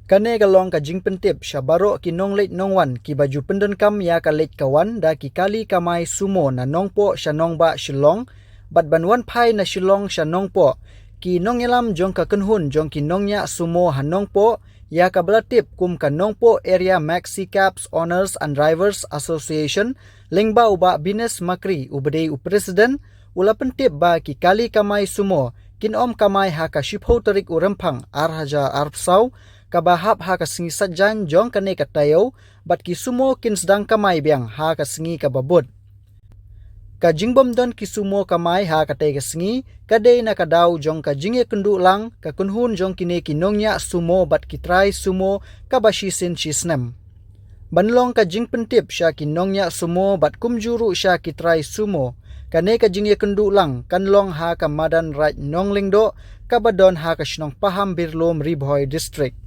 Kane galong ka jing pentip syabaro ki nong late nong wan ki baju pendon kam ya ka late kawan da ki kali kamai sumo na nongpo syanong ba Shillong bat banwan pai na Shillong syanong po ki nong yalam jong ka kenhun jong ki nongnya sumo hanong po ya ka belatip kum ka nongpo area Maxi Cabs Owners and Drivers Association lengba uba Bines Makri ubedei president ula pentip ba ki kali kamai sumo kinom kamai ha ka shipho tarik urempang arhaja arpsau kabahap ha ka singi sadjan jong kane katayo bat ki sumo kin sedang kamai biang ha ka singi kababut ka jingbom don ki sumo kamai ha ka te ka singi kade na kadaw jong ka jingye kundu lang ka kunhun jong kine kinongnya sumo bat ki try sumo kabashi sin chisnem banlong ka jing pentip sya kinongnya sumo bat kumjuru sya ki try sumo kane ka jingye kundu lang kanlong ha ka madan right nonglingdo kabadon ha ka shnong paham birlom ribhoy district